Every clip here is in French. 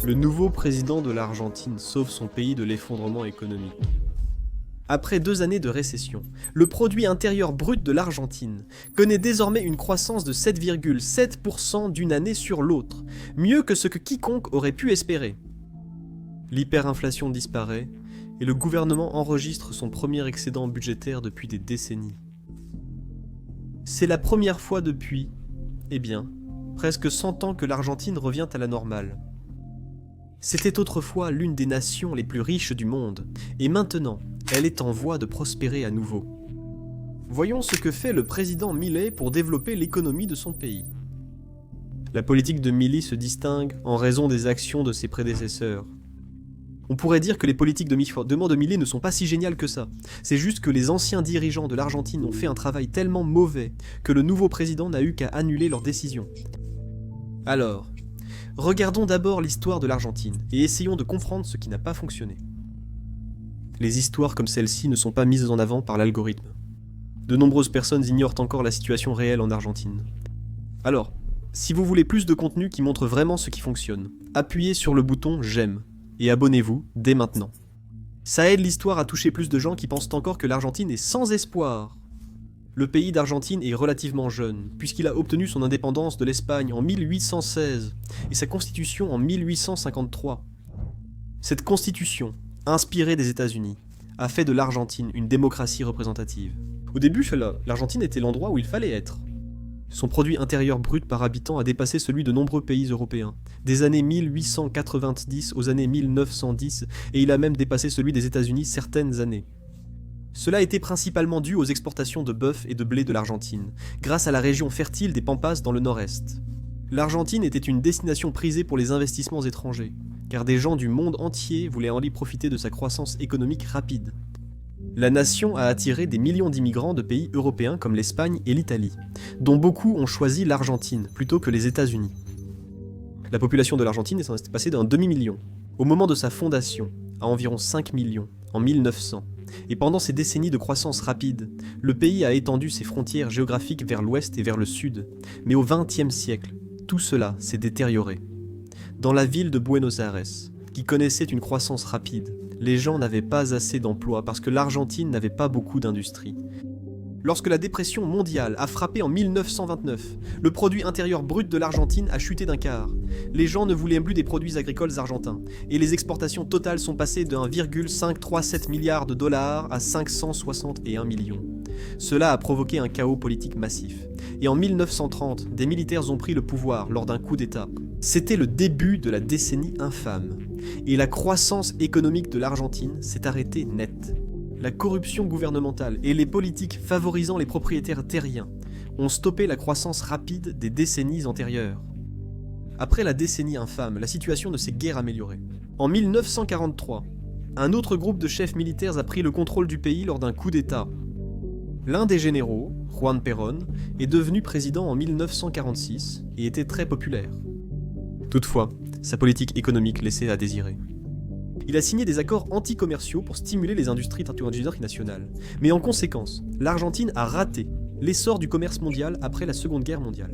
Le nouveau président de l'Argentine sauve son pays de l'effondrement économique. Après 2 années de récession, le produit intérieur brut de l'Argentine connaît désormais une croissance de 7,7% d'une année sur l'autre, mieux que ce que quiconque aurait pu espérer. L'hyperinflation disparaît et le gouvernement enregistre son premier excédent budgétaire depuis des décennies. C'est la première fois depuis, presque 100 ans que l'Argentine revient à la normale. C'était autrefois l'une des nations les plus riches du monde, et maintenant, elle est en voie de prospérer à nouveau. Voyons ce que fait le président Milei pour développer l'économie de son pays. La politique de Milei se distingue en raison des actions de ses prédécesseurs. On pourrait dire que les politiques de Milei ne sont pas si géniales que ça. C'est juste que les anciens dirigeants de l'Argentine ont fait un travail tellement mauvais que le nouveau président n'a eu qu'à annuler leurs décisions. Alors, regardons d'abord l'histoire de l'Argentine et essayons de comprendre ce qui n'a pas fonctionné. Les histoires comme celle-ci ne sont pas mises en avant par l'algorithme. De nombreuses personnes ignorent encore la situation réelle en Argentine. Alors, si vous voulez plus de contenu qui montre vraiment ce qui fonctionne, appuyez sur le bouton « J'aime » et abonnez-vous dès maintenant. Ça aide l'histoire à toucher plus de gens qui pensent encore que l'Argentine est sans espoir. Le pays d'Argentine est relativement jeune, puisqu'il a obtenu son indépendance de l'Espagne en 1816 et sa constitution en 1853. Cette constitution, inspirée des États-Unis, a fait de l'Argentine une démocratie représentative. Au début, l'Argentine était l'endroit où il fallait être. Son produit intérieur brut par habitant a dépassé celui de nombreux pays européens, des années 1890 aux années 1910, et il a même dépassé celui des États-Unis certaines années. Cela était principalement dû aux exportations de bœuf et de blé de l'Argentine, grâce à la région fertile des Pampas dans le nord-est. L'Argentine était une destination prisée pour les investissements étrangers, car des gens du monde entier voulaient en y profiter de sa croissance économique rapide. La nation a attiré des millions d'immigrants de pays européens comme l'Espagne et l'Italie, dont beaucoup ont choisi l'Argentine plutôt que les États-Unis. La population de l'Argentine est passée d'un demi-million, au moment de sa fondation, à environ 5 millions, en 1900. Et pendant ces décennies de croissance rapide, le pays a étendu ses frontières géographiques vers l'ouest et vers le sud. Mais au XXe siècle, tout cela s'est détérioré. Dans la ville de Buenos Aires, qui connaissait une croissance rapide, les gens n'avaient pas assez d'emplois parce que l'Argentine n'avait pas beaucoup d'industrie. Lorsque la dépression mondiale a frappé en 1929, le produit intérieur brut de l'Argentine a chuté d'un quart. Les gens ne voulaient plus des produits agricoles argentins, et les exportations totales sont passées de 1,537 milliard de dollars à 561 millions. Cela a provoqué un chaos politique massif. Et en 1930, des militaires ont pris le pouvoir lors d'un coup d'État. C'était le début de la décennie infâme. Et la croissance économique de l'Argentine s'est arrêtée net. La corruption gouvernementale et les politiques favorisant les propriétaires terriens ont stoppé la croissance rapide des décennies antérieures. Après la décennie infâme, la situation ne s'est guère améliorée. En 1943, un autre groupe de chefs militaires a pris le contrôle du pays lors d'un coup d'État. L'un des généraux, Juan Perón, est devenu président en 1946 et était très populaire. Toutefois, sa politique économique laissait à désirer. Il a signé des accords anti-commerciaux pour stimuler les industries internationales. Mais en conséquence, l'Argentine a raté l'essor du commerce mondial après la Seconde Guerre mondiale.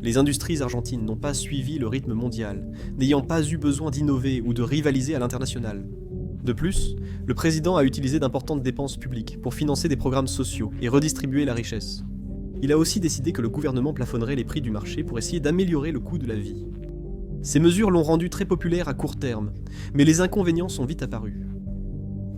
Les industries argentines n'ont pas suivi le rythme mondial, n'ayant pas eu besoin d'innover ou de rivaliser à l'international. De plus, le président a utilisé d'importantes dépenses publiques pour financer des programmes sociaux et redistribuer la richesse. Il a aussi décidé que le gouvernement plafonnerait les prix du marché pour essayer d'améliorer le coût de la vie. Ces mesures l'ont rendu très populaire à court terme, mais les inconvénients sont vite apparus.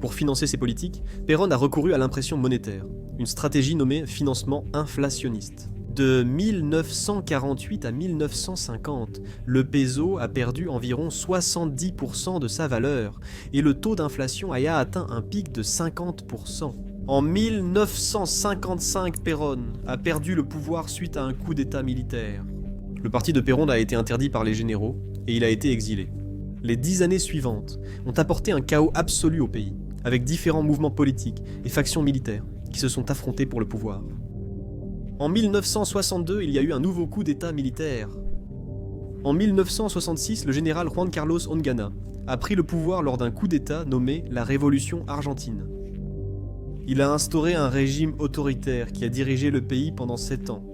Pour financer ses politiques, Perón a recouru à l'impression monétaire, une stratégie nommée financement inflationniste. De 1948 à 1950, le peso a perdu environ 70% de sa valeur, et le taux d'inflation a atteint un pic de 50%. En 1955, Perón a perdu le pouvoir suite à un coup d'État militaire. Le parti de Perón a été interdit par les généraux et il a été exilé. Les 10 années suivantes ont apporté un chaos absolu au pays, avec différents mouvements politiques et factions militaires qui se sont affrontés pour le pouvoir. En 1962, il y a eu un nouveau coup d'État militaire. En 1966, le général Juan Carlos Onganía a pris le pouvoir lors d'un coup d'État nommé la Révolution argentine. Il a instauré un régime autoritaire qui a dirigé le pays pendant 7 ans.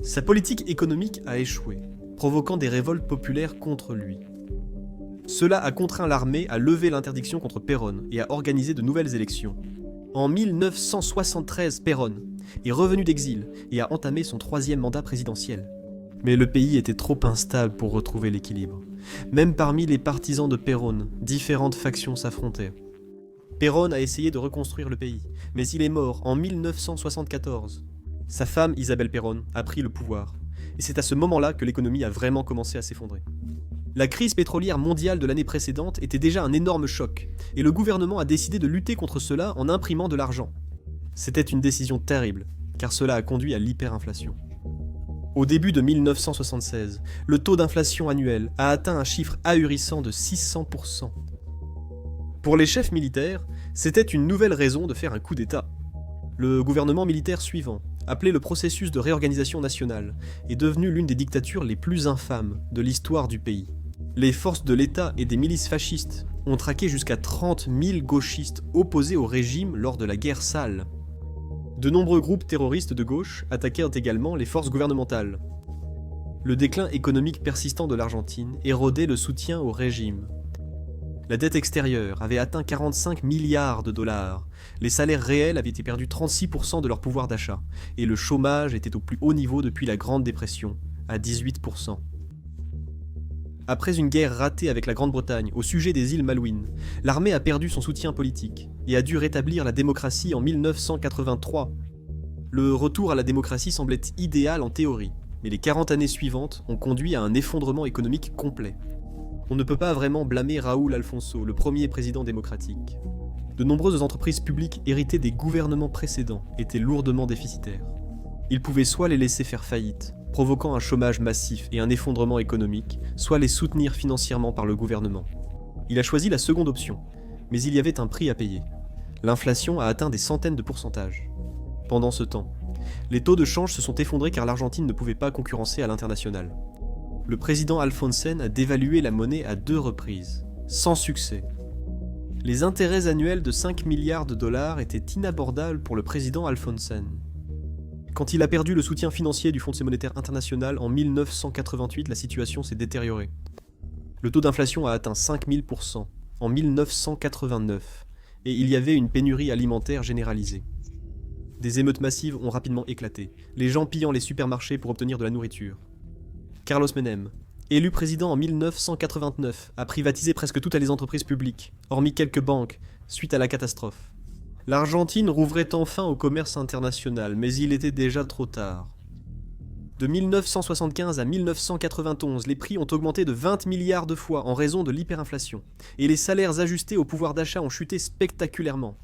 Sa politique économique a échoué, provoquant des révoltes populaires contre lui. Cela a contraint l'armée à lever l'interdiction contre Perón et à organiser de nouvelles élections. En 1973, Perón est revenu d'exil et a entamé son 3e mandat présidentiel. Mais le pays était trop instable pour retrouver l'équilibre. Même parmi les partisans de Perón, différentes factions s'affrontaient. Perón a essayé de reconstruire le pays, mais il est mort en 1974. Sa femme, Isabel Perón, a pris le pouvoir. Et c'est à ce moment-là que l'économie a vraiment commencé à s'effondrer. La crise pétrolière mondiale de l'année précédente était déjà un énorme choc, et le gouvernement a décidé de lutter contre cela en imprimant de l'argent. C'était une décision terrible, car cela a conduit à l'hyperinflation. Au début de 1976, le taux d'inflation annuel a atteint un chiffre ahurissant de 600%. Pour les chefs militaires, c'était une nouvelle raison de faire un coup d'État. Le gouvernement militaire suivant, appelé le processus de réorganisation nationale, est devenu l'une des dictatures les plus infâmes de l'histoire du pays. Les forces de l'État et des milices fascistes ont traqué jusqu'à 30 000 gauchistes opposés au régime lors de la guerre sale. De nombreux groupes terroristes de gauche attaquèrent également les forces gouvernementales. Le déclin économique persistant de l'Argentine érodait le soutien au régime. La dette extérieure avait atteint 45 milliards de dollars, les salaires réels avaient perdu 36% de leur pouvoir d'achat, et le chômage était au plus haut niveau depuis la Grande Dépression, à 18%. Après une guerre ratée avec la Grande-Bretagne au sujet des îles Malouines, l'armée a perdu son soutien politique et a dû rétablir la démocratie en 1983. Le retour à la démocratie semblait idéal en théorie, mais les 40 années suivantes ont conduit à un effondrement économique complet. On ne peut pas vraiment blâmer Raúl Alfonso, le premier président démocratique. De nombreuses entreprises publiques héritées des gouvernements précédents étaient lourdement déficitaires. Il pouvait soit les laisser faire faillite, provoquant un chômage massif et un effondrement économique, soit les soutenir financièrement par le gouvernement. Il a choisi la seconde option, mais il y avait un prix à payer. L'inflation a atteint des centaines de pourcentages. Pendant ce temps, les taux de change se sont effondrés car l'Argentine ne pouvait pas concurrencer à l'international. Le président Alfonsén a dévalué la monnaie à 2 reprises, sans succès. Les intérêts annuels de 5 milliards de dollars étaient inabordables pour le président Alfonsén. Quand il a perdu le soutien financier du Fonds monétaire international en 1988, la situation s'est détériorée. Le taux d'inflation a atteint 5000% en 1989, et il y avait une pénurie alimentaire généralisée. Des émeutes massives ont rapidement éclaté, les gens pillant les supermarchés pour obtenir de la nourriture. Carlos Menem, élu président en 1989, a privatisé presque toutes les entreprises publiques, hormis quelques banques, suite à la catastrophe. L'Argentine rouvrait enfin au commerce international, mais il était déjà trop tard. De 1975 à 1991, les prix ont augmenté de 20 milliards de fois en raison de l'hyperinflation, et les salaires ajustés au pouvoir d'achat ont chuté spectaculairement.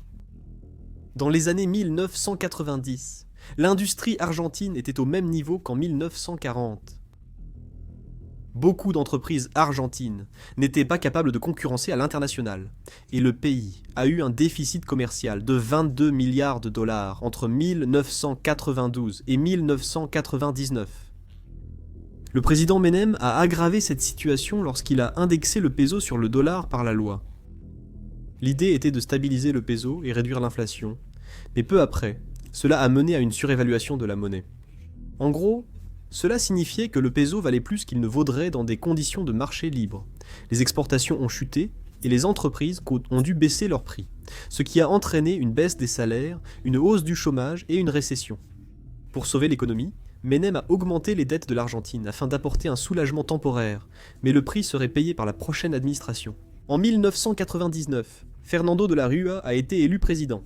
Dans les années 1990, l'industrie argentine était au même niveau qu'en 1940. Beaucoup d'entreprises argentines n'étaient pas capables de concurrencer à l'international, et le pays a eu un déficit commercial de 22 milliards de dollars entre 1992 et 1999. Le président Menem a aggravé cette situation lorsqu'il a indexé le peso sur le dollar par la loi. L'idée était de stabiliser le peso et réduire l'inflation, mais peu après, cela a mené à une surévaluation de la monnaie. En gros, cela signifiait que le peso valait plus qu'il ne vaudrait dans des conditions de marché libre. Les exportations ont chuté et les entreprises ont dû baisser leurs prix, ce qui a entraîné une baisse des salaires, une hausse du chômage et une récession. Pour sauver l'économie, Menem a augmenté les dettes de l'Argentine afin d'apporter un soulagement temporaire, mais le prix serait payé par la prochaine administration. En 1999, Fernando de la Rúa a été élu président.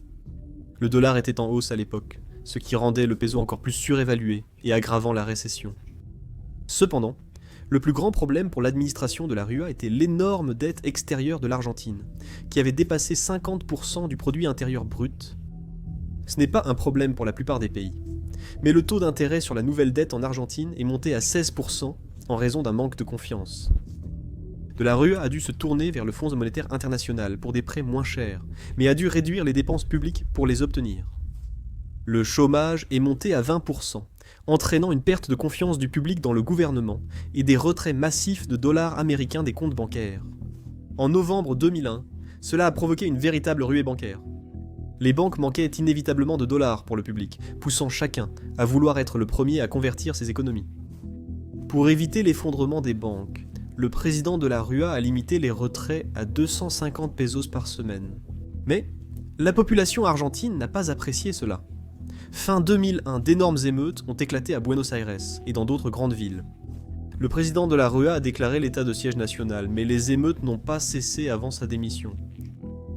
Le dollar était en hausse à l'époque, ce qui rendait le peso encore plus surévalué et aggravant la récession. Cependant, le plus grand problème pour l'administration de la Rúa était l'énorme dette extérieure de l'Argentine, qui avait dépassé 50% du produit intérieur brut. Ce n'est pas un problème pour la plupart des pays, mais le taux d'intérêt sur la nouvelle dette en Argentine est monté à 16% en raison d'un manque de confiance. De la Rúa a dû se tourner vers le Fonds monétaire international pour des prêts moins chers, mais a dû réduire les dépenses publiques pour les obtenir. Le chômage est monté à 20%, entraînant une perte de confiance du public dans le gouvernement et des retraits massifs de dollars américains des comptes bancaires. En novembre 2001, cela a provoqué une véritable ruée bancaire. Les banques manquaient inévitablement de dollars pour le public, poussant chacun à vouloir être le premier à convertir ses économies. Pour éviter l'effondrement des banques, le président de la RUA a limité les retraits à 250 pesos par semaine. Mais la population argentine n'a pas apprécié cela. Fin 2001, d'énormes émeutes ont éclaté à Buenos Aires et dans d'autres grandes villes. Le président de la RUA a déclaré l'état de siège national, mais les émeutes n'ont pas cessé avant sa démission.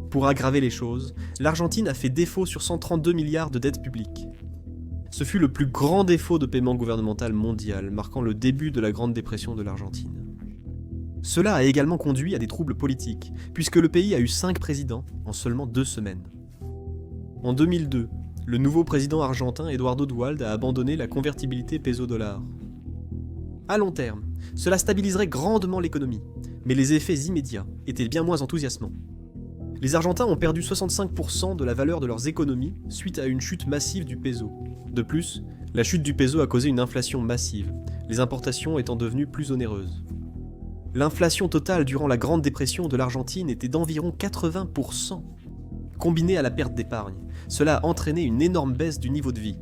Pour aggraver les choses, l'Argentine a fait défaut sur 132 milliards de dettes publiques. Ce fut le plus grand défaut de paiement gouvernemental mondial, marquant le début de la Grande Dépression de l'Argentine. Cela a également conduit à des troubles politiques, puisque le pays a eu 5 présidents en seulement 2 semaines. En 2002, le nouveau président argentin Eduardo Duhalde a abandonné la convertibilité peso-dollar. À long terme, cela stabiliserait grandement l'économie, mais les effets immédiats étaient bien moins enthousiasmants. Les Argentins ont perdu 65% de la valeur de leurs économies suite à une chute massive du peso. De plus, la chute du peso a causé une inflation massive, les importations étant devenues plus onéreuses. L'inflation totale durant la Grande Dépression de l'Argentine était d'environ 80%. Combinée à la perte d'épargne, cela a entraîné une énorme baisse du niveau de vie.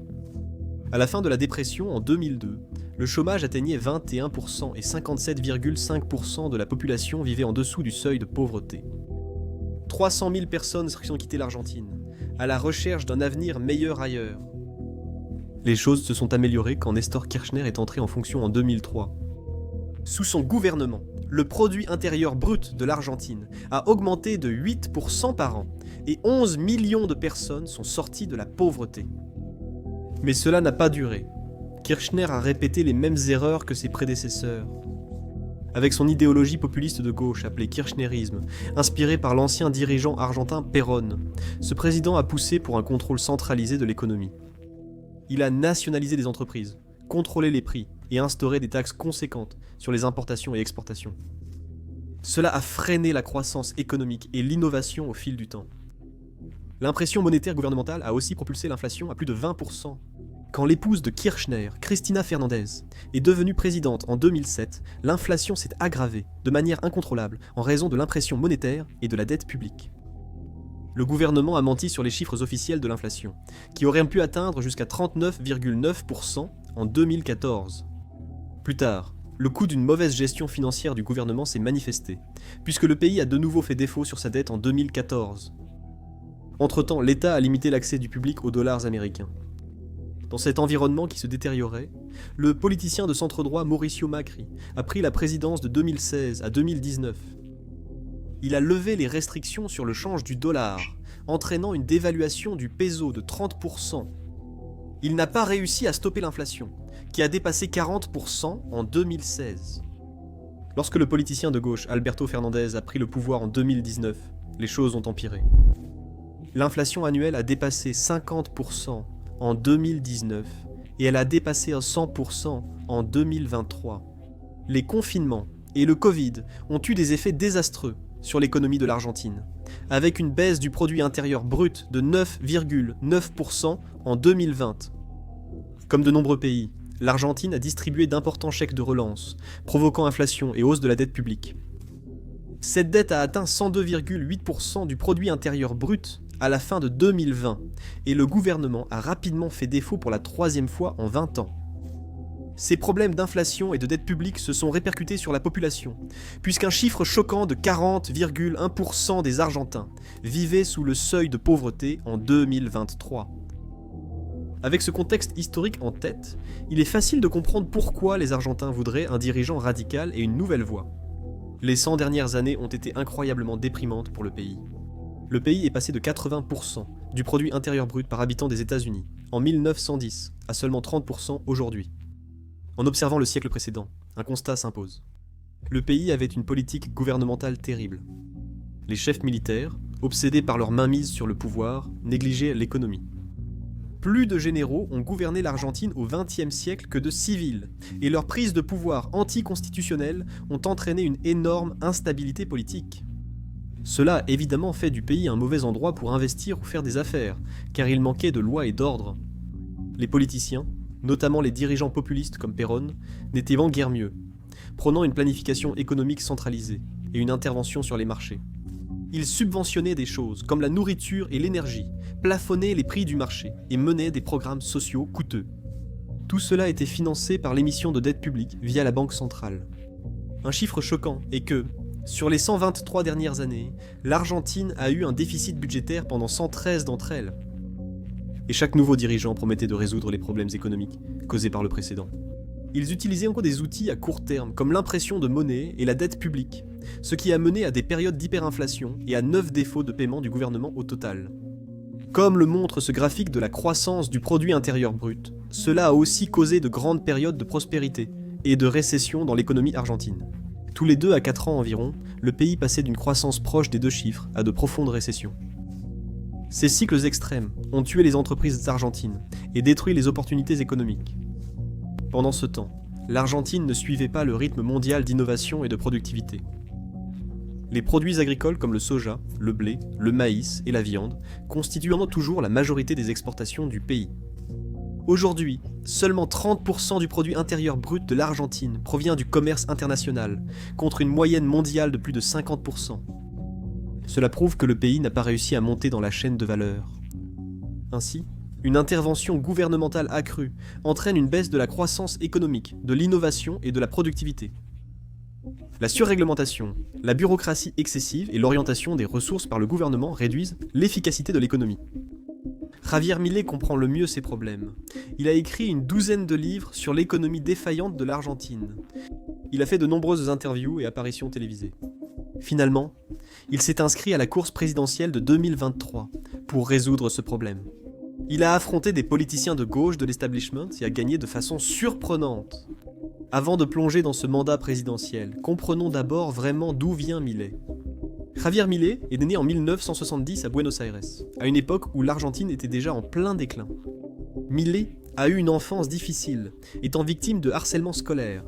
À la fin de la dépression, en 2002, le chômage atteignait 21% et 57,5% de la population vivait en dessous du seuil de pauvreté. 300 000 personnes ont quitté l'Argentine, à la recherche d'un avenir meilleur ailleurs. Les choses se sont améliorées quand Néstor Kirchner est entré en fonction en 2003. Sous son gouvernement, le produit intérieur brut de l'Argentine a augmenté de 8% par an et 11 millions de personnes sont sorties de la pauvreté. Mais cela n'a pas duré. Kirchner a répété les mêmes erreurs que ses prédécesseurs. Avec son idéologie populiste de gauche appelée kirchnerisme, inspirée par l'ancien dirigeant argentin Perón, ce président a poussé pour un contrôle centralisé de l'économie. Il a nationalisé des entreprises, contrôlé les prix et instauré des taxes conséquentes sur les importations et exportations. Cela a freiné la croissance économique et l'innovation au fil du temps. L'impression monétaire gouvernementale a aussi propulsé l'inflation à plus de 20%. Quand l'épouse de Kirchner, Cristina Fernandez, est devenue présidente en 2007, l'inflation s'est aggravée de manière incontrôlable en raison de l'impression monétaire et de la dette publique. Le gouvernement a menti sur les chiffres officiels de l'inflation, qui auraient pu atteindre jusqu'à 39,9% en 2014. Plus tard, le coût d'une mauvaise gestion financière du gouvernement s'est manifesté, puisque le pays a de nouveau fait défaut sur sa dette en 2014. Entre-temps, l'État a limité l'accès du public aux dollars américains. Dans cet environnement qui se détériorait, le politicien de centre-droit Mauricio Macri a pris la présidence de 2016 à 2019. Il a levé les restrictions sur le change du dollar, entraînant une dévaluation du peso de 30%. Il n'a pas réussi à stopper l'inflation, qui a dépassé 40% en 2016. Lorsque le politicien de gauche Alberto Fernandez a pris le pouvoir en 2019, les choses ont empiré. L'inflation annuelle a dépassé 50% en 2019 et elle a dépassé 100% en 2023. Les confinements et le Covid ont eu des effets désastreux sur l'économie de l'Argentine, avec une baisse du produit intérieur brut de 9,9% en 2020. Comme de nombreux pays, l'Argentine a distribué d'importants chèques de relance, provoquant inflation et hausse de la dette publique. Cette dette a atteint 102,8% du produit intérieur brut à la fin de 2020, et le gouvernement a rapidement fait défaut pour la 3e fois en 20 ans. Ces problèmes d'inflation et de dette publique se sont répercutés sur la population, puisqu'un chiffre choquant de 40,1% des Argentins vivaient sous le seuil de pauvreté en 2023. Avec ce contexte historique en tête, il est facile de comprendre pourquoi les Argentins voudraient un dirigeant radical et une nouvelle voie. Les 100 dernières années ont été incroyablement déprimantes pour le pays. Le pays est passé de 80% du produit intérieur brut par habitant des États-Unis en 1910 à seulement 30% aujourd'hui. En observant le siècle précédent, un constat s'impose. Le pays avait une politique gouvernementale terrible. Les chefs militaires, obsédés par leur mainmise sur le pouvoir, négligeaient l'économie. Plus de généraux ont gouverné l'Argentine au XXe siècle que de civils, et leurs prises de pouvoir anticonstitutionnelles ont entraîné une énorme instabilité politique. Cela a évidemment fait du pays un mauvais endroit pour investir ou faire des affaires, car il manquait de loi et d'ordre. Les politiciens, notamment les dirigeants populistes comme Perón, n'étaient guère mieux, prônant une planification économique centralisée et une intervention sur les marchés. Ils subventionnaient des choses comme la nourriture et l'énergie, plafonnaient les prix du marché et menaient des programmes sociaux coûteux. Tout cela était financé par l'émission de dette publique via la Banque centrale. Un chiffre choquant est que, sur les 123 dernières années, l'Argentine a eu un déficit budgétaire pendant 113 d'entre elles. Et chaque nouveau dirigeant promettait de résoudre les problèmes économiques causés par le précédent. Ils utilisaient encore des outils à court terme, comme l'impression de monnaie et la dette publique, ce qui a mené à des périodes d'hyperinflation et à 9 défauts de paiement du gouvernement au total. Comme le montre ce graphique de la croissance du produit intérieur brut, cela a aussi causé de grandes périodes de prospérité et de récession dans l'économie argentine. Tous les 2 à 4 ans environ, le pays passait d'une croissance proche des 2 chiffres à de profondes récessions. Ces cycles extrêmes ont tué les entreprises argentines et détruit les opportunités économiques. Pendant ce temps, l'Argentine ne suivait pas le rythme mondial d'innovation et de productivité. Les produits agricoles comme le soja, le blé, le maïs et la viande constituant toujours la majorité des exportations du pays. Aujourd'hui, seulement 30% du produit intérieur brut de l'Argentine provient du commerce international, contre une moyenne mondiale de plus de 50%. Cela prouve que le pays n'a pas réussi à monter dans la chaîne de valeur. Ainsi, une intervention gouvernementale accrue entraîne une baisse de la croissance économique, de l'innovation et de la productivité. La surréglementation, la bureaucratie excessive et l'orientation des ressources par le gouvernement réduisent l'efficacité de l'économie. Javier Milei comprend le mieux ces problèmes. Il a écrit une 12aine de livres sur l'économie défaillante de l'Argentine. Il a fait de nombreuses interviews et apparitions télévisées. Finalement, il s'est inscrit à la course présidentielle de 2023 pour résoudre ce problème. Il a affronté des politiciens de gauche de l'establishment et a gagné de façon surprenante. Avant de plonger dans ce mandat présidentiel, comprenons d'abord vraiment d'où vient Milei. Javier Milei est né en 1970 à Buenos Aires, à une époque où l'Argentine était déjà en plein déclin. Milei a eu une enfance difficile, étant victime de harcèlement scolaire.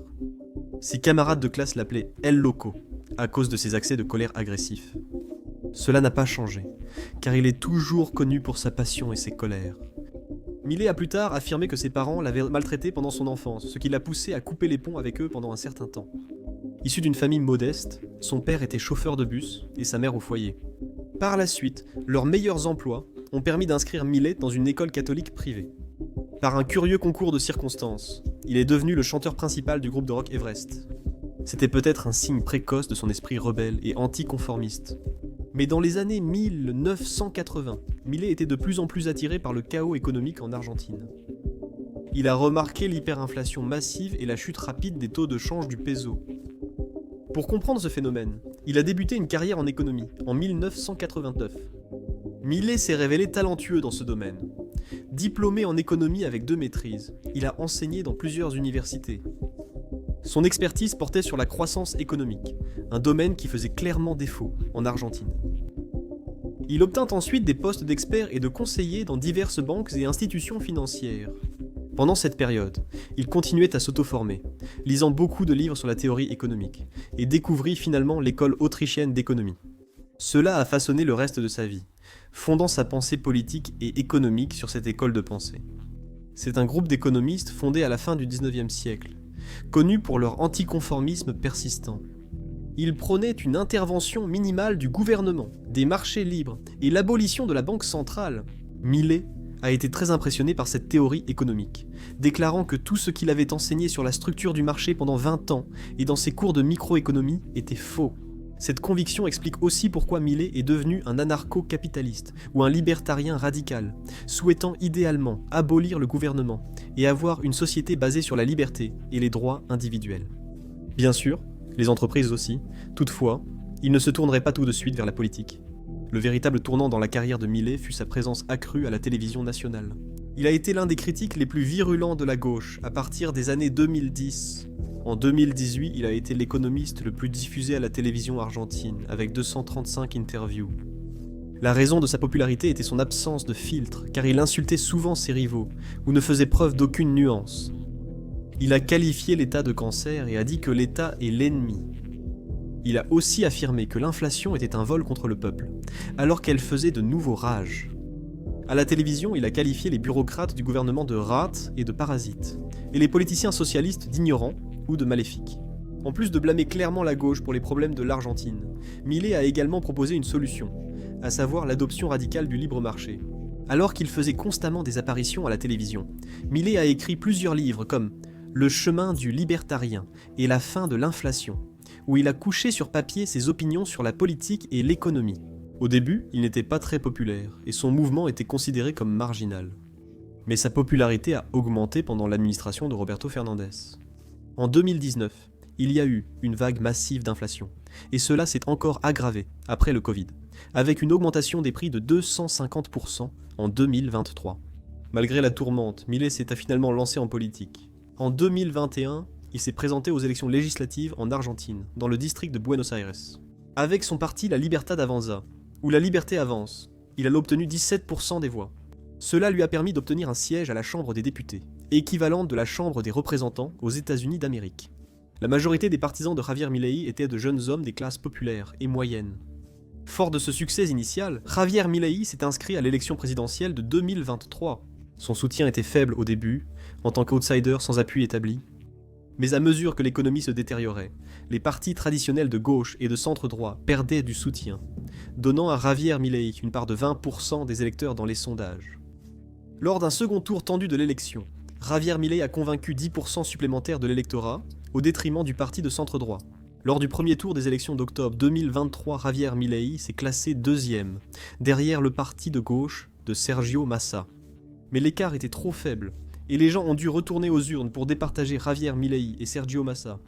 Ses camarades de classe l'appelaient El Loco, à cause de ses accès de colère agressifs. Cela n'a pas changé, car il est toujours connu pour sa passion et ses colères. Milei a plus tard affirmé que ses parents l'avaient maltraité pendant son enfance, ce qui l'a poussé à couper les ponts avec eux pendant un certain temps. Issu d'une famille modeste, son père était chauffeur de bus et sa mère au foyer. Par la suite, leurs meilleurs emplois ont permis d'inscrire Milei dans une école catholique privée. Par un curieux concours de circonstances, il est devenu le chanteur principal du groupe de rock Everest. C'était peut-être un signe précoce de son esprit rebelle et anticonformiste. Mais dans les années 1980, Milei était de plus en plus attiré par le chaos économique en Argentine. Il a remarqué l'hyperinflation massive et la chute rapide des taux de change du peso. Pour comprendre ce phénomène, il a débuté une carrière en économie, en 1989. Milei s'est révélé talentueux dans ce domaine. Diplômé en économie avec 2 maîtrises, il a enseigné dans plusieurs universités. Son expertise portait sur la croissance économique, un domaine qui faisait clairement défaut en Argentine. Il obtint ensuite des postes d'expert et de conseiller dans diverses banques et institutions financières. Pendant cette période, il continuait à s'auto-former, lisant beaucoup de livres sur la théorie économique, et découvrit finalement l'école autrichienne d'économie. Cela a façonné le reste de sa vie, fondant sa pensée politique et économique sur cette école de pensée. C'est un groupe d'économistes fondé à la fin du XIXe siècle, connu pour leur anticonformisme persistant. Ils prônaient une intervention minimale du gouvernement, des marchés libres et l'abolition de la banque centrale. Milei a été très impressionné par cette théorie économique, déclarant que tout ce qu'il avait enseigné sur la structure du marché pendant 20 ans et dans ses cours de microéconomie était faux. Cette conviction explique aussi pourquoi Milei est devenu un anarcho-capitaliste ou un libertarien radical, souhaitant idéalement abolir le gouvernement et avoir une société basée sur la liberté et les droits individuels. Bien sûr, les entreprises aussi, toutefois, il ne se tournerait pas tout de suite vers la politique. Le véritable tournant dans la carrière de Milei fut sa présence accrue à la télévision nationale. Il a été l'un des critiques les plus virulents de la gauche à partir des années 2010. En 2018, il a été l'économiste le plus diffusé à la télévision argentine, avec 235 interviews. La raison de sa popularité était son absence de filtre, car il insultait souvent ses rivaux, ou ne faisait preuve d'aucune nuance. Il a qualifié l'État de cancer et a dit que l'État est l'ennemi. Il a aussi affirmé que l'inflation était un vol contre le peuple, alors qu'elle faisait de nouveaux rages. À la télévision, il a qualifié les bureaucrates du gouvernement de rats et de parasites, et les politiciens socialistes d'ignorants ou de maléfiques. En plus de blâmer clairement la gauche pour les problèmes de l'Argentine, Milei a également proposé une solution, à savoir l'adoption radicale du libre marché. Alors qu'il faisait constamment des apparitions à la télévision, Milei a écrit plusieurs livres comme Le chemin du libertarien et la fin de l'inflation, où il a couché sur papier ses opinions sur la politique et l'économie. Au début, il n'était pas très populaire, et son mouvement était considéré comme marginal. Mais sa popularité a augmenté pendant l'administration de Roberto Fernandez. En 2019, il y a eu une vague massive d'inflation, et cela s'est encore aggravé après le Covid, avec une augmentation des prix de 250% en 2023. Malgré la tourmente, Milei s'est finalement lancé en politique. En 2021, il s'est présenté aux élections législatives en Argentine, dans le district de Buenos Aires. Avec son parti La Libertad Avanza, ou La Liberté Avance, il a obtenu 17% des voix. Cela lui a permis d'obtenir un siège à la Chambre des députés, équivalente de la Chambre des représentants aux États-Unis d'Amérique. La majorité des partisans de Javier Milei étaient de jeunes hommes des classes populaires et moyennes. Fort de ce succès initial, Javier Milei s'est inscrit à l'élection présidentielle de 2023. Son soutien était faible au début, en tant qu'outsider sans appui établi. Mais à mesure que l'économie se détériorait, les partis traditionnels de gauche et de centre-droit perdaient du soutien, donnant à Javier Milei une part de 20% des électeurs dans les sondages. Lors d'un second tour tendu de l'élection, Javier Milei a convaincu 10% supplémentaires de l'électorat, au détriment du parti de centre-droit. Lors du premier tour des élections d'octobre 2023, Javier Milei s'est classé deuxième, derrière le parti de gauche de Sergio Massa. Mais l'écart était trop faible, et les gens ont dû retourner aux urnes pour départager Javier Milei et Sergio Massa.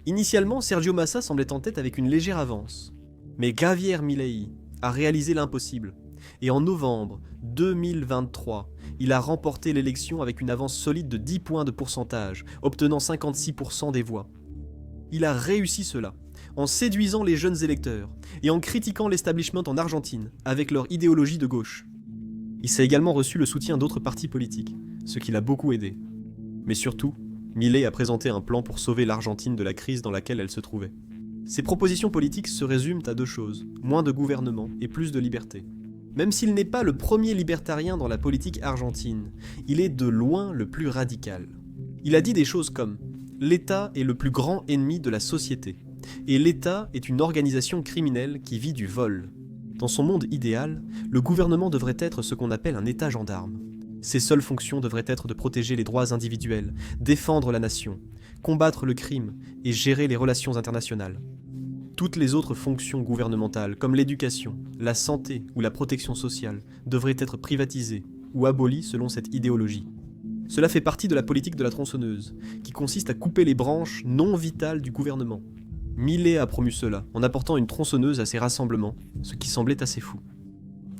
Initialement, Sergio Massa semblait en tête avec une légère avance. Mais Javier Milei a réalisé l'impossible, et en novembre 2023, il a remporté l'élection avec une avance solide de 10 points de pourcentage, obtenant 56% des voix. Il a réussi cela, en séduisant les jeunes électeurs, et en critiquant l'establishment en Argentine, avec leur idéologie de gauche. Il s'est également reçu le soutien d'autres partis politiques, ce qui l'a beaucoup aidé. Mais surtout, Milei a présenté un plan pour sauver l'Argentine de la crise dans laquelle elle se trouvait. Ses propositions politiques se résument à deux choses, moins de gouvernement et plus de liberté. Même s'il n'est pas le premier libertarien dans la politique argentine, il est de loin le plus radical. Il a dit des choses comme « L'État est le plus grand ennemi de la société, et l'État est une organisation criminelle qui vit du vol. Dans son monde idéal, le gouvernement devrait être ce qu'on appelle un État gendarme. Ses seules fonctions devraient être de protéger les droits individuels, défendre la nation, combattre le crime et gérer les relations internationales. Toutes les autres fonctions gouvernementales, comme l'éducation, la santé ou la protection sociale, devraient être privatisées ou abolies selon cette idéologie. Cela fait partie de la politique de la tronçonneuse, qui consiste à couper les branches non vitales du gouvernement. Milei a promu cela, en apportant une tronçonneuse à ses rassemblements, ce qui semblait assez fou.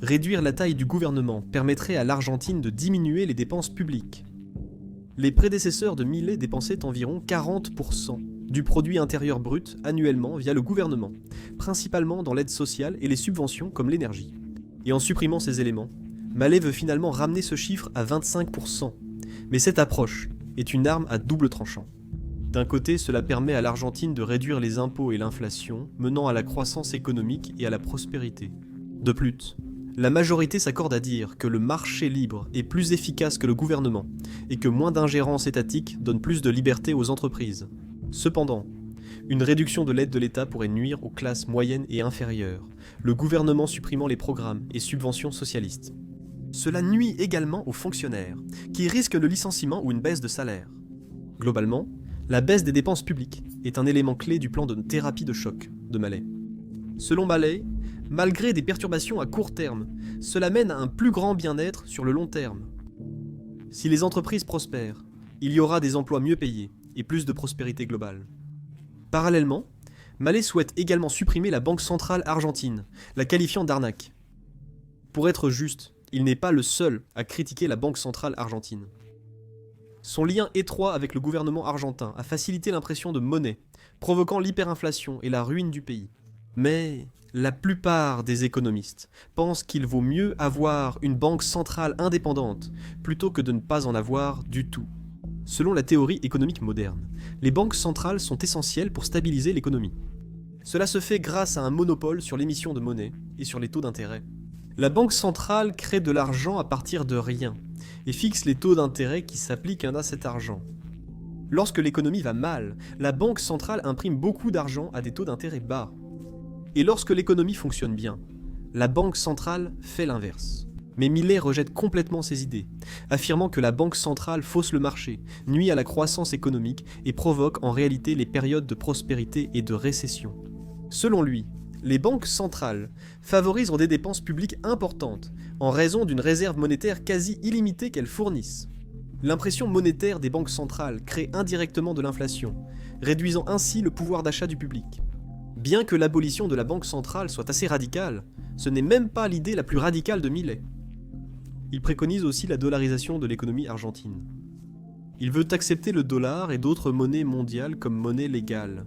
Réduire la taille du gouvernement permettrait à l'Argentine de diminuer les dépenses publiques. Les prédécesseurs de Milei dépensaient environ 40% du produit intérieur brut annuellement via le gouvernement, principalement dans l'aide sociale et les subventions comme l'énergie. Et en supprimant ces éléments, Milei veut finalement ramener ce chiffre à 25%. Mais cette approche est une arme à double tranchant. D'un côté, cela permet à l'Argentine de réduire les impôts et l'inflation, menant à la croissance économique et à la prospérité. De plus, la majorité s'accorde à dire que le marché libre est plus efficace que le gouvernement et que moins d'ingérence étatique donne plus de liberté aux entreprises. Cependant, une réduction de l'aide de l'État pourrait nuire aux classes moyennes et inférieures, le gouvernement supprimant les programmes et subventions socialistes. Cela nuit également aux fonctionnaires, qui risquent le licenciement ou une baisse de salaire. Globalement, la baisse des dépenses publiques est un élément clé du plan de thérapie de choc de Milei. Selon Milei, malgré des perturbations à court terme, cela mène à un plus grand bien-être sur le long terme. Si les entreprises prospèrent, il y aura des emplois mieux payés et plus de prospérité globale. Parallèlement, Milei souhaite également supprimer la Banque centrale argentine, la qualifiant d'arnaque. Pour être juste, il n'est pas le seul à critiquer la Banque centrale argentine. Son lien étroit avec le gouvernement argentin a facilité l'impression de monnaie, provoquant l'hyperinflation et la ruine du pays. Mais la plupart des économistes pensent qu'il vaut mieux avoir une banque centrale indépendante plutôt que de ne pas en avoir du tout. Selon la théorie économique moderne, les banques centrales sont essentielles pour stabiliser l'économie. Cela se fait grâce à un monopole sur l'émission de monnaie et sur les taux d'intérêt. La banque centrale crée de l'argent à partir de rien et fixe les taux d'intérêt qui s'appliquent à cet argent. Lorsque l'économie va mal, la banque centrale imprime beaucoup d'argent à des taux d'intérêt bas. Et lorsque l'économie fonctionne bien, la banque centrale fait l'inverse. Mais Millet rejette complètement ces idées, affirmant que la banque centrale fausse le marché, nuit à la croissance économique et provoque en réalité les périodes de prospérité et de récession. Selon lui, les banques centrales favorisent des dépenses publiques importantes en raison d'une réserve monétaire quasi illimitée qu'elles fournissent. L'impression monétaire des banques centrales crée indirectement de l'inflation, réduisant ainsi le pouvoir d'achat du public. Bien que l'abolition de la banque centrale soit assez radicale, ce n'est même pas l'idée la plus radicale de Millet. Il préconise aussi la dollarisation de l'économie argentine. Il veut accepter le dollar et d'autres monnaies mondiales comme monnaie légale.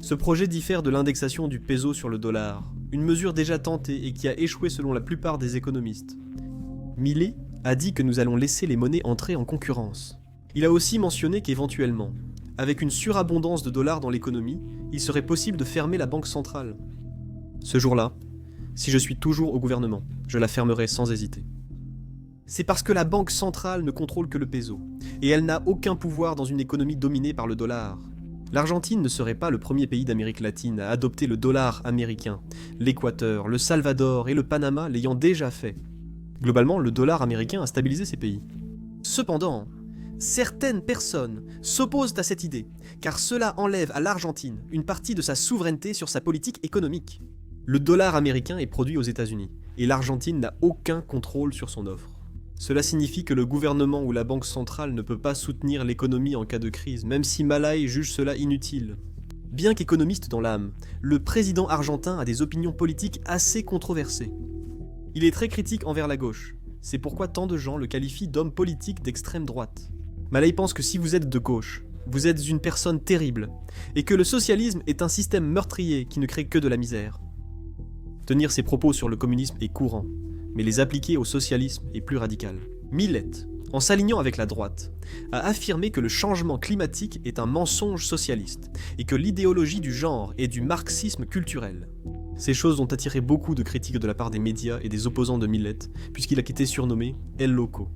Ce projet diffère de l'indexation du peso sur le dollar, une mesure déjà tentée et qui a échoué selon la plupart des économistes. Millet a dit que nous allons laisser les monnaies entrer en concurrence. Il a aussi mentionné qu'éventuellement, avec une surabondance de dollars dans l'économie, il serait possible de fermer la banque centrale. Ce jour-là, si je suis toujours au gouvernement, je la fermerai sans hésiter. C'est parce que la banque centrale ne contrôle que le peso, et elle n'a aucun pouvoir dans une économie dominée par le dollar. L'Argentine ne serait pas le premier pays d'Amérique latine à adopter le dollar américain, l'Équateur, le Salvador et le Panama l'ayant déjà fait. Globalement, le dollar américain a stabilisé ces pays. Cependant, certaines personnes s'opposent à cette idée, car cela enlève à l'Argentine une partie de sa souveraineté sur sa politique économique. Le dollar américain est produit aux États-Unis, et l'Argentine n'a aucun contrôle sur son offre. Cela signifie que le gouvernement ou la banque centrale ne peut pas soutenir l'économie en cas de crise, même si Milei juge cela inutile. Bien qu'économiste dans l'âme, le président argentin a des opinions politiques assez controversées. Il est très critique envers la gauche, c'est pourquoi tant de gens le qualifient d'homme politique d'extrême droite. Milei pense que si vous êtes de gauche, vous êtes une personne terrible, et que le socialisme est un système meurtrier qui ne crée que de la misère. Tenir ses propos sur le communisme est courant, mais les appliquer au socialisme est plus radical. Millet, en s'alignant avec la droite, a affirmé que le changement climatique est un mensonge socialiste et que l'idéologie du genre est du marxisme culturel. Ces choses ont attiré beaucoup de critiques de la part des médias et des opposants de Millet, puisqu'il a été surnommé El Loco,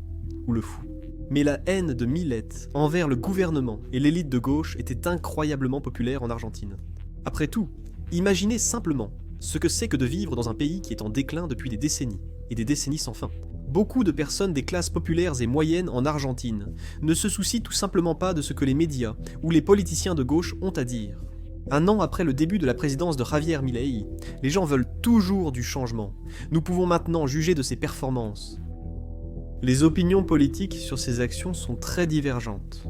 ou le fou. Mais la haine de Millet envers le gouvernement et l'élite de gauche était incroyablement populaire en Argentine. Après tout, imaginez simplement ce que c'est que de vivre dans un pays qui est en déclin depuis des décennies, et des décennies sans fin. Beaucoup de personnes des classes populaires et moyennes en Argentine ne se soucient tout simplement pas de ce que les médias ou les politiciens de gauche ont à dire. Un an après le début de la présidence de Javier Milei, les gens veulent toujours du changement. Nous pouvons maintenant juger de ses performances. Les opinions politiques sur ses actions sont très divergentes.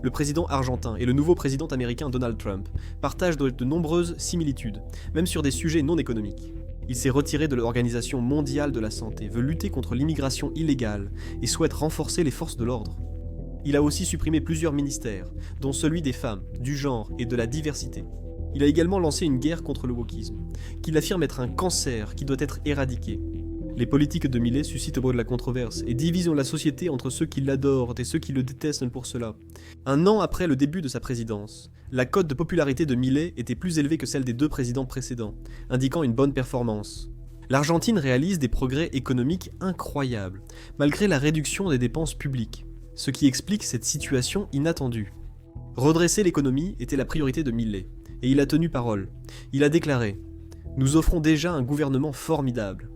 Le président argentin et le nouveau président américain Donald Trump partagent de nombreuses similitudes, même sur des sujets non économiques. Il s'est retiré de l'Organisation mondiale de la santé, veut lutter contre l'immigration illégale et souhaite renforcer les forces de l'ordre. Il a aussi supprimé plusieurs ministères, dont celui des femmes, du genre et de la diversité. Il a également lancé une guerre contre le wokisme, qu'il affirme être un cancer qui doit être éradiqué. Les politiques de Millet suscitent de la controverse et divisent la société entre ceux qui l'adorent et ceux qui le détestent pour cela. Un an après le début de sa présidence, la cote de popularité de Millet était plus élevée que celle des deux présidents précédents, indiquant une bonne performance. L'Argentine réalise des progrès économiques incroyables, malgré la réduction des dépenses publiques, ce qui explique cette situation inattendue. Redresser l'économie était la priorité de Millet, et il a tenu parole. Il a déclaré « Nous offrons déjà un gouvernement formidable.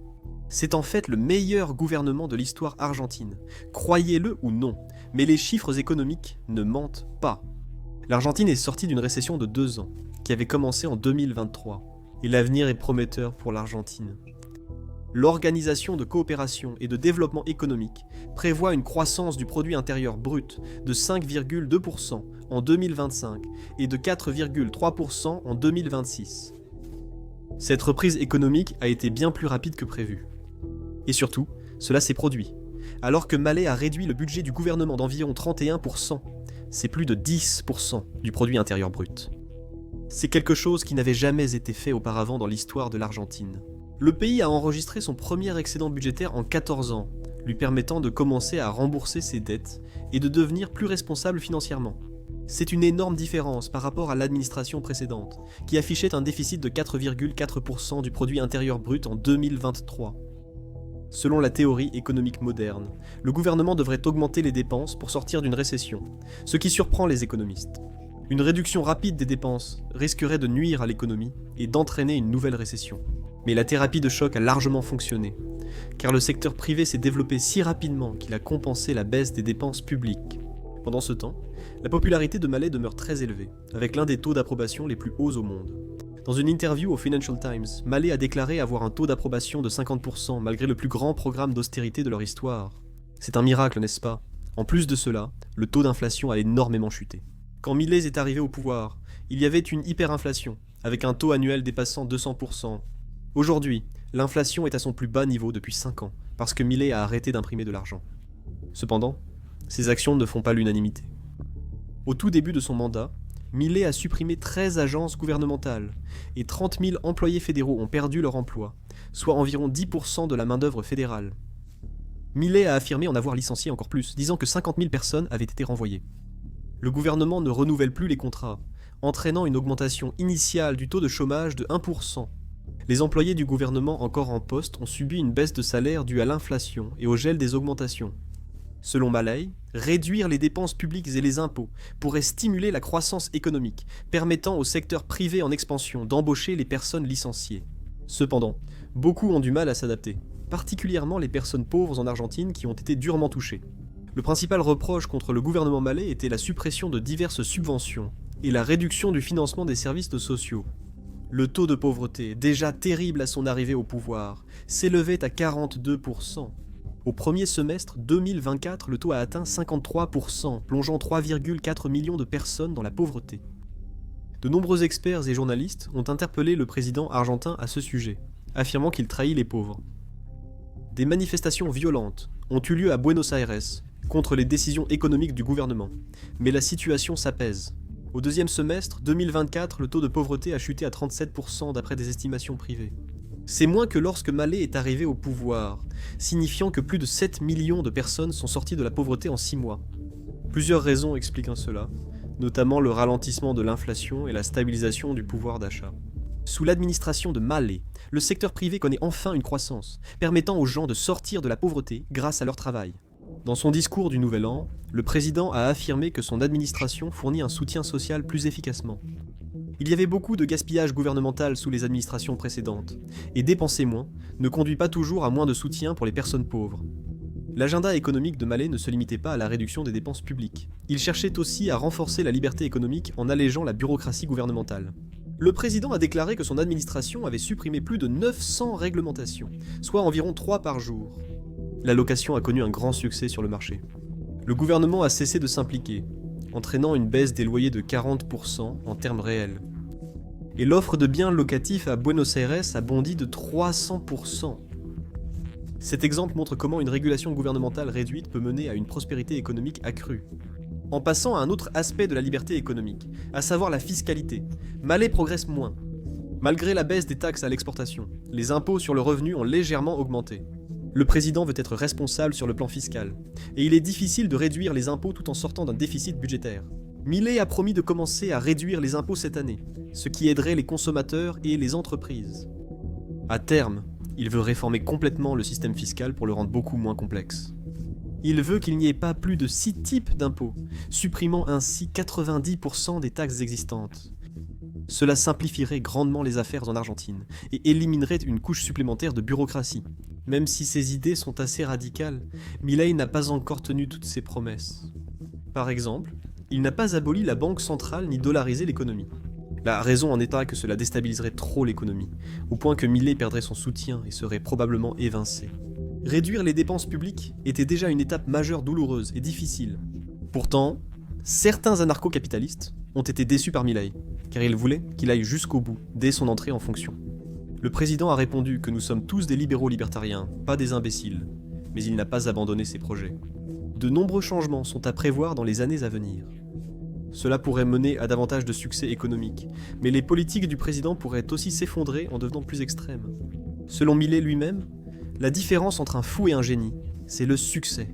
C'est en fait le meilleur gouvernement de l'histoire argentine. Croyez-le ou non, mais les chiffres économiques ne mentent pas. » L'Argentine est sortie d'une récession de 2 ans, qui avait commencé en 2023, et l'avenir est prometteur pour l'Argentine. L'Organisation de coopération et de développement économique prévoit une croissance du produit intérieur brut de 5,2% en 2025 et de 4,3% en 2026. Cette reprise économique a été bien plus rapide que prévu. Et surtout, cela s'est produit. Alors que Milei a réduit le budget du gouvernement d'environ 31%, c'est plus de 10% du produit intérieur brut. C'est quelque chose qui n'avait jamais été fait auparavant dans l'histoire de l'Argentine. Le pays a enregistré son premier excédent budgétaire en 14 ans, lui permettant de commencer à rembourser ses dettes et de devenir plus responsable financièrement. C'est une énorme différence par rapport à l'administration précédente, qui affichait un déficit de 4,4% du produit intérieur brut en 2023. Selon la théorie économique moderne, le gouvernement devrait augmenter les dépenses pour sortir d'une récession, ce qui surprend les économistes. Une réduction rapide des dépenses risquerait de nuire à l'économie et d'entraîner une nouvelle récession. Mais la thérapie de choc a largement fonctionné. car le secteur privé s'est développé si rapidement qu'il a compensé la baisse des dépenses publiques. Pendant ce temps, la popularité de Mallet demeure très élevée, avec l'un des taux d'approbation les plus hauts au monde. Dans une interview au Financial Times, Mallet a déclaré avoir un taux d'approbation de 50% malgré le plus grand programme d'austérité de leur histoire. C'est un miracle, n'est-ce pas? En plus de cela, le taux d'inflation a énormément chuté. Quand Milei est arrivé au pouvoir, il y avait une hyperinflation, avec un taux annuel dépassant 200%. Aujourd'hui, l'inflation est à son plus bas niveau depuis 5 ans, parce que Milei a arrêté d'imprimer de l'argent. Cependant, ses actions ne font pas l'unanimité. Au tout début de son mandat, Milei a supprimé 13 agences gouvernementales, et 30 000 employés fédéraux ont perdu leur emploi, soit environ 10% de la main-d'œuvre fédérale. Milei a affirmé en avoir licencié encore plus, disant que 50 000 personnes avaient été renvoyées. Le gouvernement ne renouvelle plus les contrats, entraînant une augmentation initiale du taux de chômage de 1%. Les employés du gouvernement encore en poste ont subi une baisse de salaire due à l'inflation et au gel des augmentations. Selon Mallet, réduire les dépenses publiques et les impôts pourrait stimuler la croissance économique, permettant au secteur privé en expansion d'embaucher les personnes licenciées. Cependant, beaucoup ont du mal à s'adapter, particulièrement les personnes pauvres en Argentine qui ont été durement touchées. Le principal reproche contre le gouvernement Mallet était la suppression de diverses subventions et la réduction du financement des services sociaux. Le taux de pauvreté, déjà terrible à son arrivée au pouvoir, s'élevait à 42%. Au premier semestre 2024, le taux a atteint 53%, plongeant 3,4 millions de personnes dans la pauvreté. De nombreux experts et journalistes ont interpellé le président argentin à ce sujet, affirmant qu'il trahit les pauvres. Des manifestations violentes ont eu lieu à Buenos Aires contre les décisions économiques du gouvernement, mais la situation s'apaise. Au deuxième semestre 2024, le taux de pauvreté a chuté à 37% d'après des estimations privées. C'est moins que lorsque Mallet est arrivé au pouvoir, signifiant que plus de 7 millions de personnes sont sorties de la pauvreté en 6 mois. Plusieurs raisons expliquent cela, notamment le ralentissement de l'inflation et la stabilisation du pouvoir d'achat. Sous l'administration de Mallet, le secteur privé connaît enfin une croissance, permettant aux gens de sortir de la pauvreté grâce à leur travail. Dans son discours du Nouvel An, le président a affirmé que son administration fournit un soutien social plus efficacement. Il y avait beaucoup de gaspillage gouvernemental sous les administrations précédentes, et dépenser moins ne conduit pas toujours à moins de soutien pour les personnes pauvres. L'agenda économique de Mallet ne se limitait pas à la réduction des dépenses publiques. Il cherchait aussi à renforcer la liberté économique en allégeant la bureaucratie gouvernementale. Le président a déclaré que son administration avait supprimé plus de 900 réglementations, soit environ 3 par jour. La location a connu un grand succès sur le marché. Le gouvernement a cessé de s'impliquer, entraînant une baisse des loyers de 40% en termes réels. Et l'offre de biens locatifs à Buenos Aires a bondi de 300%. Cet exemple montre comment une régulation gouvernementale réduite peut mener à une prospérité économique accrue. En passant à un autre aspect de la liberté économique, à savoir la fiscalité, Mallet progresse moins. Malgré la baisse des taxes à l'exportation, les impôts sur le revenu ont légèrement augmenté. Le président veut être responsable sur le plan fiscal, et il est difficile de réduire les impôts tout en sortant d'un déficit budgétaire. Milei a promis de commencer à réduire les impôts cette année, ce qui aiderait les consommateurs et les entreprises. À terme, il veut réformer complètement le système fiscal pour le rendre beaucoup moins complexe. Il veut qu'il n'y ait pas plus de 6 types d'impôts, supprimant ainsi 90% des taxes existantes. Cela simplifierait grandement les affaires en Argentine et éliminerait une couche supplémentaire de bureaucratie. Même si ces idées sont assez radicales, Milei n'a pas encore tenu toutes ses promesses. Par exemple, il n'a pas aboli la banque centrale ni dollarisé l'économie. La raison en étant que cela déstabiliserait trop l'économie, au point que Milei perdrait son soutien et serait probablement évincé. Réduire les dépenses publiques était déjà une étape majeure douloureuse et difficile. Pourtant, certains anarcho-capitalistes ont été déçus par Milei, car ils voulaient qu'il aille jusqu'au bout dès son entrée en fonction. Le président a répondu que nous sommes tous des libéraux libertariens, pas des imbéciles, mais il n'a pas abandonné ses projets. De nombreux changements sont à prévoir dans les années à venir. Cela pourrait mener à davantage de succès économique, mais les politiques du président pourraient aussi s'effondrer en devenant plus extrêmes. Selon Milei lui-même, la différence entre un fou et un génie, c'est le succès.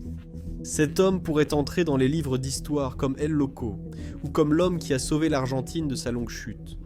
Cet homme pourrait entrer dans les livres d'histoire comme El Loco, ou comme l'homme qui a sauvé l'Argentine de sa longue chute.